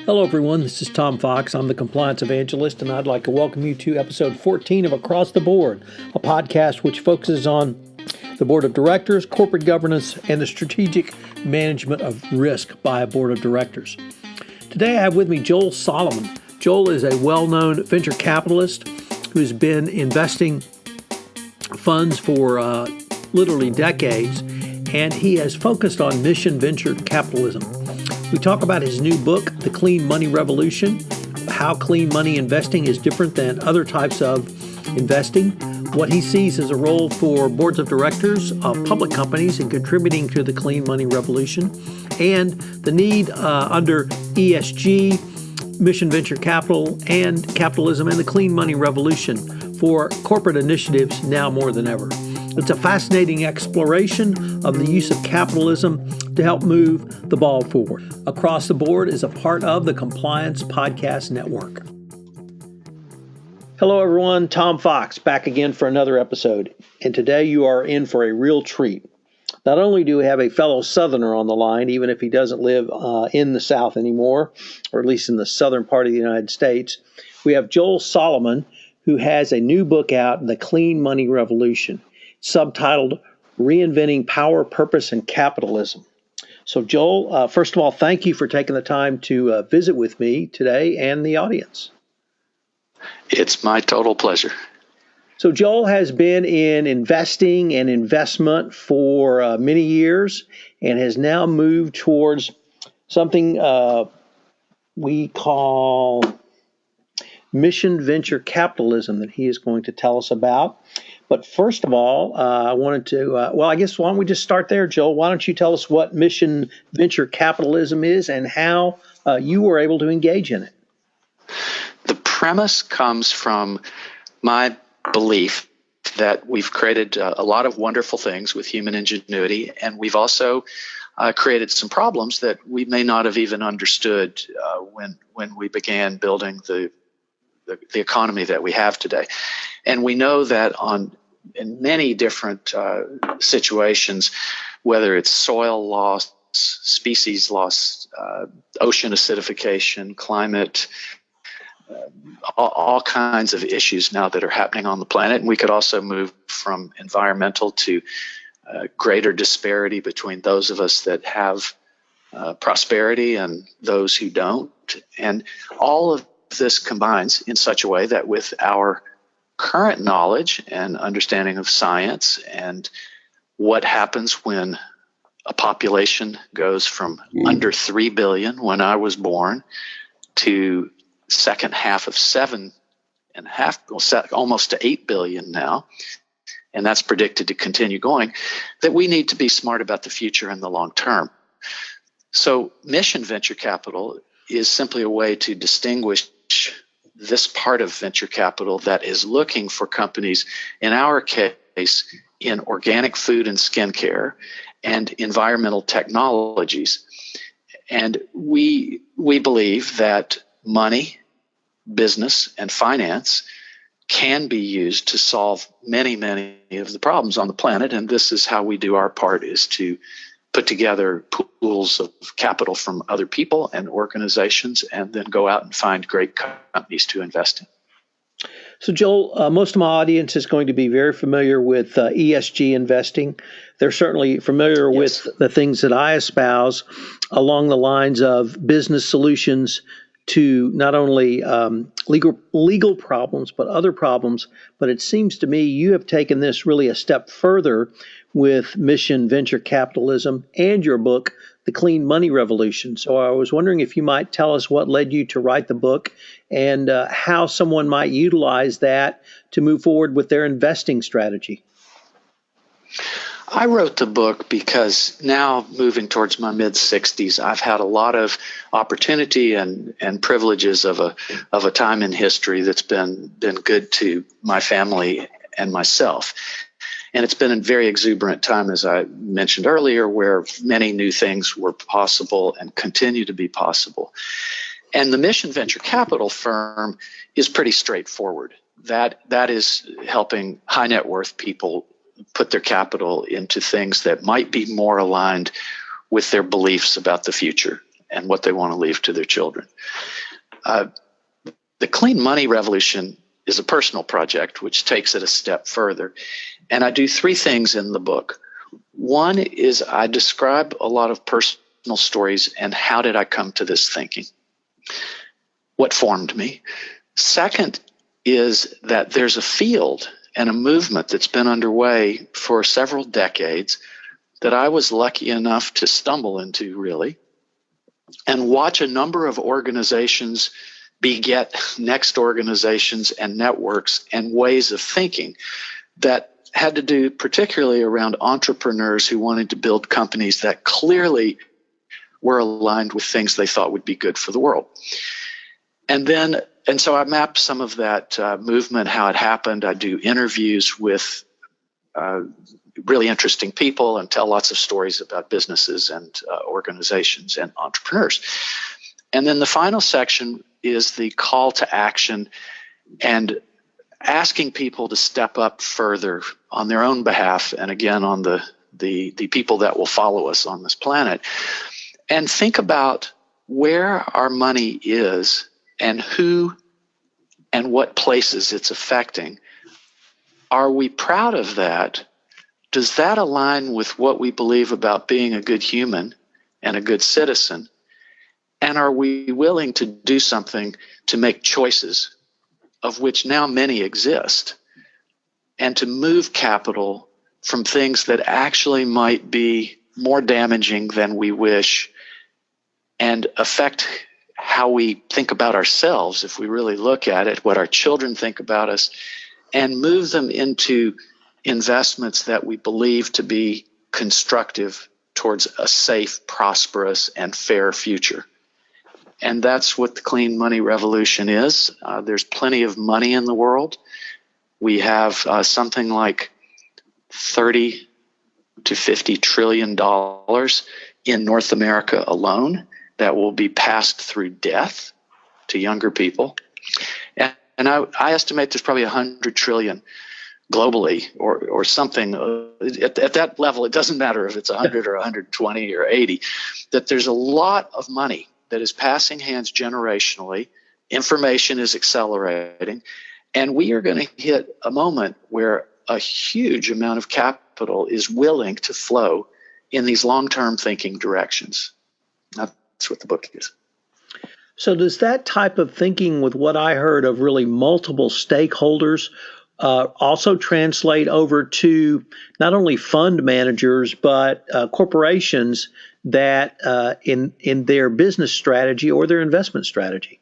Hello, everyone. This is Tom Fox. I'm the Compliance Evangelist, and I'd like to welcome you to episode 14 of Across the Board, a podcast which focuses on the board of directors, corporate governance, and the strategic management of risk by a board of directors. Today, I have with me Joel Solomon. Joel is a well-known venture capitalist who's been investing funds for literally decades, and he has focused on mission venture capitalism. We talk about his new book, The Clean Money Revolution, how clean money investing is different than other types of investing, what he sees as a role for boards of directors of public companies in contributing to the clean money revolution, and the need under ESG, mission venture capital, and capitalism, and the clean money revolution for corporate initiatives now more than ever. It's a fascinating exploration of the use of capitalism to help move the ball forward. Across the Board is a part of the Compliance Podcast Network. Hello, everyone. Tom Fox back again for another episode. And today you are in for a real treat. Not only do we have a fellow Southerner on the line, even if he doesn't live in the South anymore, or at least in the southern part of the United States, we have Joel Solomon, who has a new book out, The Clean Money Revolution, subtitled Reinventing Power, Purpose, and Capitalism. So, Joel, first of all, thank you for taking the time to visit with me today and the audience. It's my total pleasure. So, Joel has been in investing and investment for many years and has now moved towards something we call mission venture capitalism that he is going to tell us about. But first of all, I wanted to, I guess why don't we just start there, Joel? Why don't you tell us what mission venture capitalism is and how you were able to engage in it? The premise comes from my belief that we've created a lot of wonderful things with human ingenuity, and we've also created some problems that we may not have even understood when we began building the economy that we have today. And we know that in many different situations, whether it's soil loss, species loss, ocean acidification, climate, all kinds of issues now that are happening on the planet. And we could also move from environmental to greater disparity between those of us that have prosperity and those who don't. And all of this combines in such a way that with our current knowledge and understanding of science and what happens when a population goes from under 3 billion when I was born to second half of 7.5, almost to 8 billion now, and that's predicted to continue going, that we need to be smart about the future and the long term. So mission venture capital is simply a way to distinguish this part of venture capital that is looking for companies, in our case, in organic food and skincare and environmental technologies. And we believe that money, business, and finance can be used to solve many, many of the problems on the planet. And this is how we do our part, is to put together pools of capital from other people and organizations, and then go out and find great companies to invest in. So, Joel, most of my audience is going to be very familiar with ESG investing. They're certainly familiar with the things that I espouse along the lines of business solutions to not only legal problems, but other problems. But it seems to me you have taken this really a step further with mission venture capitalism and your book, The Clean Money Revolution. So I was wondering if you might tell us what led you to write the book and how someone might utilize that to move forward with their investing strategy. I wrote the book because now, moving towards my mid-60s, I've had a lot of opportunity and privileges of a time in history that's been good to my family and myself. And it's been a very exuberant time, as I mentioned earlier, where many new things were possible and continue to be possible. And the Mission Venture Capital firm is pretty straightforward. That is helping high net worth people put their capital into things that might be more aligned with their beliefs about the future. and what they want to leave to their children. The clean money revolution is a personal project, which takes it a step further. And I do three things in the book. One is I describe a lot of personal stories and how did I come to this thinking? What formed me? Second is that there's a field and a movement that's been underway for several decades that I was lucky enough to stumble into, really, and watch a number of organizations beget next organizations and networks and ways of thinking that had to do particularly around entrepreneurs who wanted to build companies that clearly were aligned with things they thought would be good for the world. And so I mapped some of that movement, how it happened. I do interviews with really interesting people and tell lots of stories about businesses and organizations and entrepreneurs. And then the final section is the call to action and asking people to step up further on their own behalf and again on the people that will follow us on this planet, and think about where our money is and who and what places it's affecting. Are we proud of that? Does that align with what we believe about being a good human and a good citizen? And are we willing to do something to make choices, of which now many exist, and to move capital from things that actually might be more damaging than we wish and affect how we think about ourselves, if we really look at it, what our children think about us, and move them into investments that we believe to be constructive towards a safe, prosperous, and fair future. And that's what the clean money revolution is. There's plenty of money in the world. We have something like $30 to $50 trillion in North America alone that will be passed through death to younger people. And I estimate there's probably 100 trillion globally or something. At that level, it doesn't matter if it's 100 or 120 or 80, that there's a lot of money that is passing hands generationally. Information is accelerating. And we are going to hit a moment where a huge amount of capital is willing to flow in these long-term thinking directions. That's what the book is. So does that type of thinking with what I heard of really multiple stakeholders also translate over to not only fund managers, but corporations that in their business strategy or their investment strategy?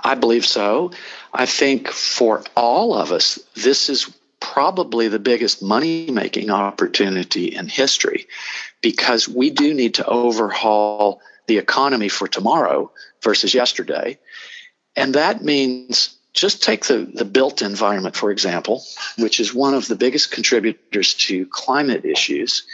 I believe so. I think for all of us, this is probably the biggest money-making opportunity in history, because we do need to overhaul the economy for tomorrow versus yesterday. And that means just take the built environment, for example, which is one of the biggest contributors to climate issues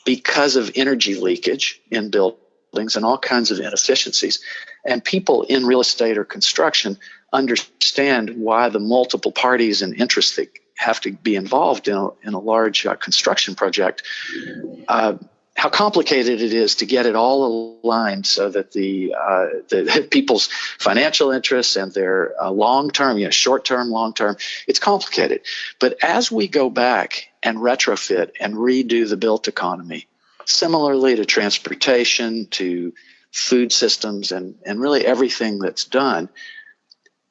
because of energy leakage in buildings and all kinds of inefficiencies. And people in real estate or construction understand why the multiple parties and interests that have to be involved in a large construction project, how complicated it is to get it all aligned so that the people's financial interests and their long-term, short-term, long-term, it's complicated. But as we go back and retrofit and redo the built economy, similarly to transportation, to food systems, and really everything that's done,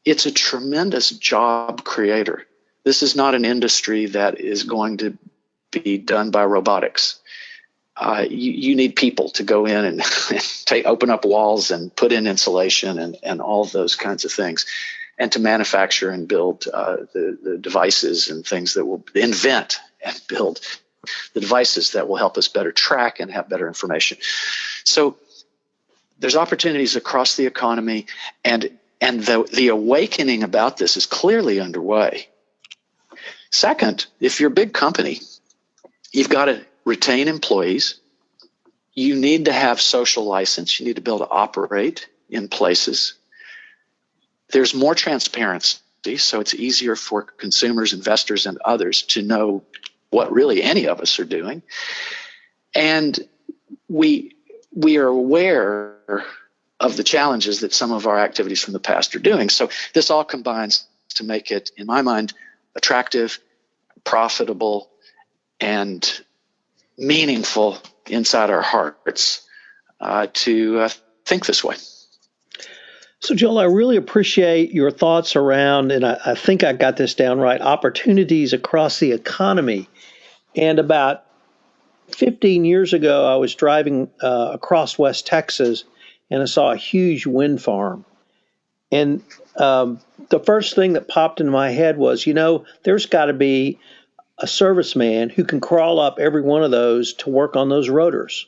it's a tremendous job creator. This is not an industry that is going to be done by robotics. You need people to go in and open up walls and put in insulation and all of those kinds of things, and to manufacture and build the devices and things that will invent and build the devices that will help us better track and have better information. So there's opportunities across the economy, and the awakening about this is clearly underway. Second, if you're a big company, you've got to retain employees. You need to have social license. You need to be able to operate in places. There's more transparency, so it's easier for consumers, investors, and others to know what really any of us are doing. And we we are aware of the challenges that some of our activities from the past are doing. So this all combines to make it, in my mind, attractive, profitable, and meaningful inside our hearts to think this way. So, Joel, I really appreciate your thoughts around, and I think I got this down right, opportunities across the economy. And about 15 years ago, I was driving across West Texas, and I saw a huge wind farm. And the first thing that popped into my head was, there's got to be a serviceman who can crawl up every one of those to work on those rotors.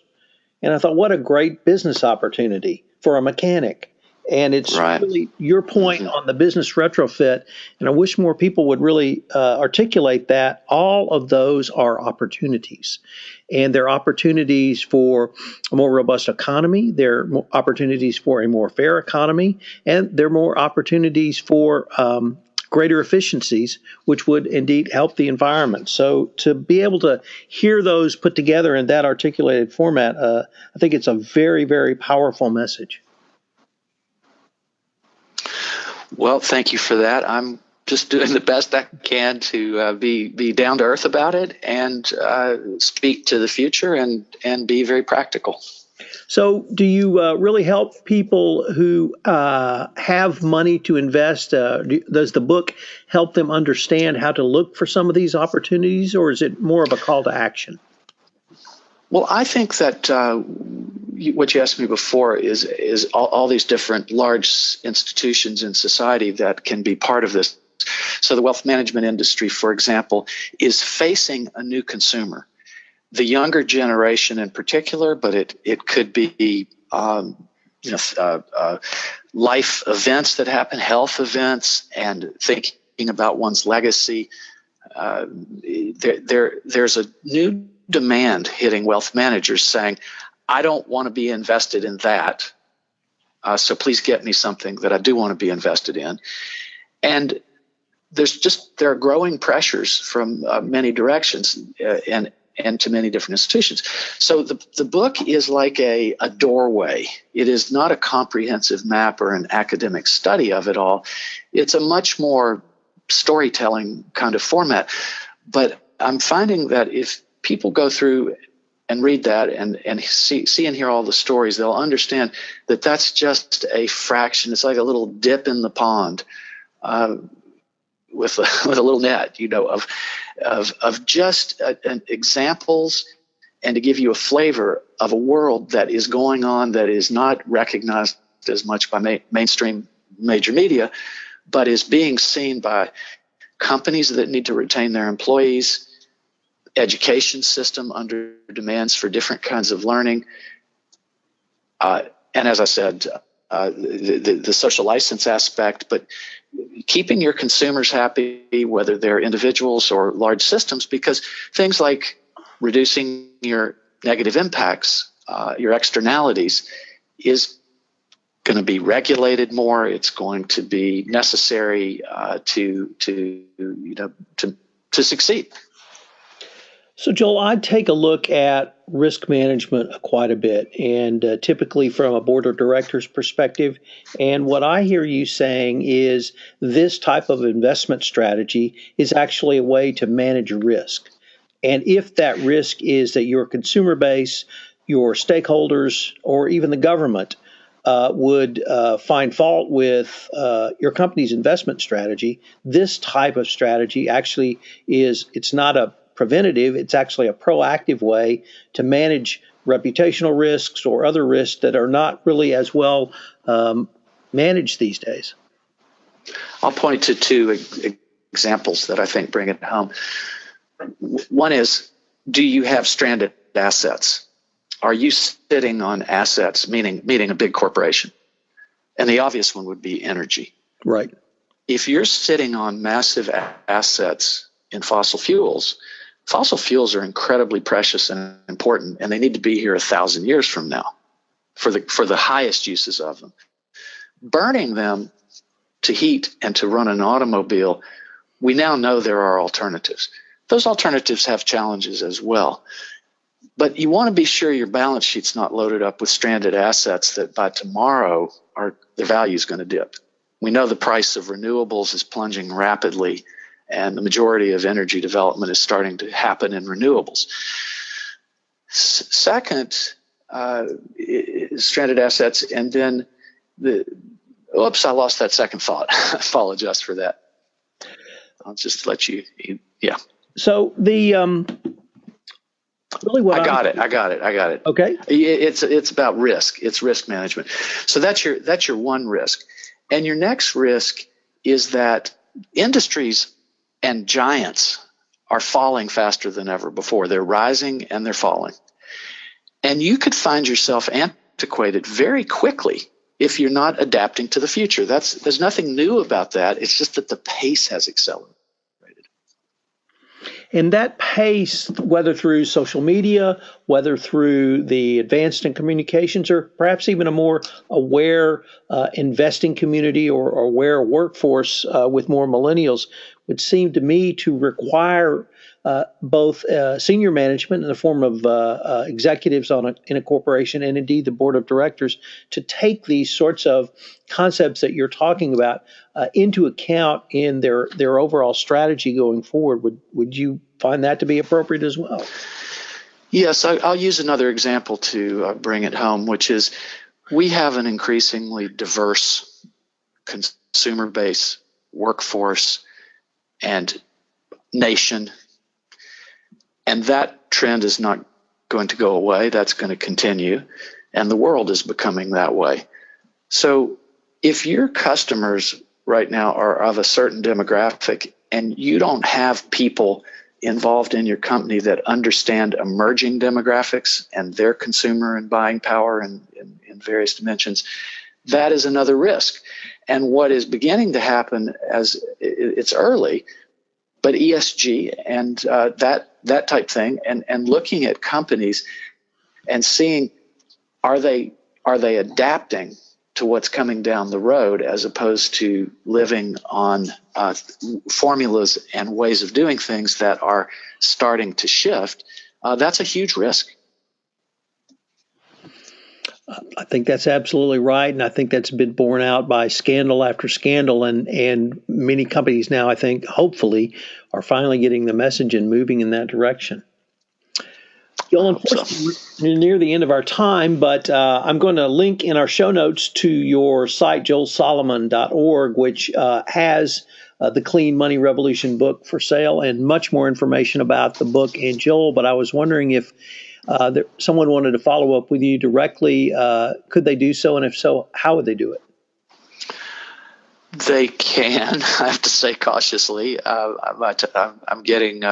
And I thought, what a great business opportunity for a mechanic. And it's really your point on the business retrofit. And I wish more people would really articulate that. All of those are opportunities. And they're opportunities for a more robust economy. They're opportunities for a more fair economy. And they're more opportunities for greater efficiencies, which would indeed help the environment. So to be able to hear those put together in that articulated format, I think it's a very, very powerful message. Well, thank you for that. I'm just doing the best I can to be down to earth about it and speak to the future and be very practical. So do you really help people who have money to invest? Does the book help them understand how to look for some of these opportunities, or is it more of a call to action? Well, I think that what you asked me before is all these different large institutions in society that can be part of this. So the wealth management industry, for example, is facing a new consumer. The younger generation in particular, but it could be life events that happen, health events, and thinking about one's legacy. There's a new demand hitting wealth managers saying, I don't want to be invested in that, so please get me something that I do want to be invested in. And there are growing pressures from many directions and to many different institutions. So the book is like a doorway. It is not a comprehensive map or an academic study of it all. It's a much more storytelling kind of format. But I'm finding that if people go through and read that and see and hear all the stories, they'll understand that that's just a fraction. It's like a little dip in the pond with a little net, of just examples, and to give you a flavor of a world that is going on that is not recognized as much by mainstream major media, but is being seen by companies that need to retain their employees, education system under demands for different kinds of learning. And as I said, the social license aspect, but keeping your consumers happy, whether they're individuals or large systems, because things like reducing your negative impacts, your externalities, is going to be regulated more. It's going to be necessary to succeed. So, Joel, I take a look at risk management quite a bit, and typically from a board of directors perspective. And what I hear you saying is this type of investment strategy is actually a way to manage risk. And if that risk is that your consumer base, your stakeholders, or even the government would find fault with your company's investment strategy, this type of strategy actually it's not a preventative, it's actually a proactive way to manage reputational risks or other risks that are not really as well managed these days. I'll point to two examples that I think bring it home. One is, do you have stranded assets? Are you sitting on assets, meaning a big corporation? And the obvious one would be energy. Right. If you're sitting on massive assets in fossil fuels are incredibly precious and important, and they need to be here 1,000 years from now for the highest uses of them. Burning them to heat and to run an automobile, we now know there are alternatives. Those alternatives have challenges as well. But you want to be sure your balance sheet's not loaded up with stranded assets that by tomorrow the value is going to dip. We know the price of renewables is plunging rapidly, and the majority of energy development is starting to happen in renewables. Second, stranded assets, and then I lost that second thought. I apologize for that. I'll just let you. So the really what I got it. Okay. It's about risk. It's risk management. So that's your one risk, and your next risk is that industries and giants are falling faster than ever before. They're rising and they're falling, and you could find yourself antiquated very quickly if you're not adapting to the future. There's nothing new about that. It's just that the pace has accelerated. And that pace, whether through social media, whether through the advanced in communications, or perhaps even a more aware investing community or aware workforce with more millennials, would seem to me to require both senior management in the form of executives in a corporation and indeed the board of directors to take these sorts of concepts that you're talking about into account in their overall strategy going forward. Would you find that to be appropriate as well? Yes, I'll use another example to bring it home, which is we have an increasingly diverse consumer base, workforce, and nation. And that trend is not going to go away. That's going to continue. And the world is becoming that way. So if your customers right now are of a certain demographic and you don't have people involved in your company that understand emerging demographics and their consumer and buying power in various dimensions, that is another risk. And what is beginning to happen, as it's early, but ESG and that type thing, and looking at companies and seeing are they adapting to what's coming down the road as opposed to living on formulas and ways of doing things that are starting to shift. That's a huge risk. I think that's absolutely right, and I think that's been borne out by scandal after scandal, and many companies now, I think, hopefully, are finally getting the message and moving in that direction. Joel, unfortunately, we're near the end of our time, but I'm going to link in our show notes to your site, joelsolomon.org, which has the Clean Money Revolution book for sale and much more information about the book and Joel. But I was wondering if someone wanted to follow up with you directly, could they do so? And if so, how would they do it? They can, I have to say cautiously. I'm getting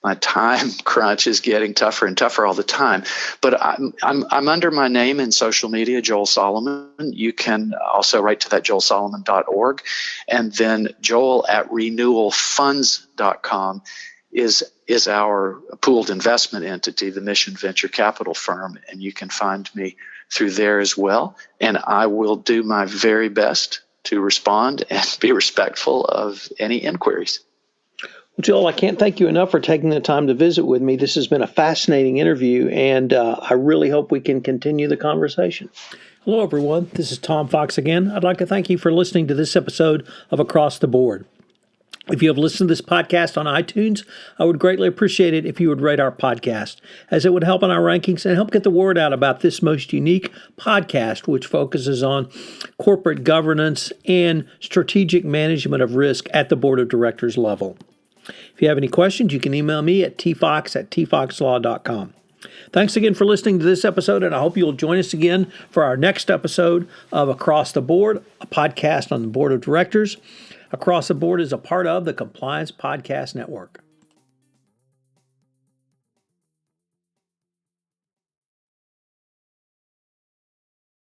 my time crunch is getting tougher and tougher all the time. But I'm under my name in social media, Joel Solomon. You can also write to that joelsolomon.org. And then Joel at renewalfunds.com is our pooled investment entity, the Mission Venture Capital Firm, and you can find me through there as well. And I will do my very best to respond and be respectful of any inquiries. Well, Joel, I can't thank you enough for taking the time to visit with me. This has been a fascinating interview, and I really hope we can continue the conversation. Hello, everyone. This is Tom Fox again. I'd like to thank you for listening to this episode of Across the Board. If you have listened to this podcast on iTunes, I would greatly appreciate it if you would rate our podcast, as it would help in our rankings and help get the word out about this most unique podcast, which focuses on corporate governance and strategic management of risk at the board of directors level. If you have any questions, you can email me at tfox@tfoxlaw.com. Thanks again for listening to this episode, and I hope you'll join us again for our next episode of Across the Board, a podcast on the board of directors. Across the Board is a part of the Compliance Podcast Network.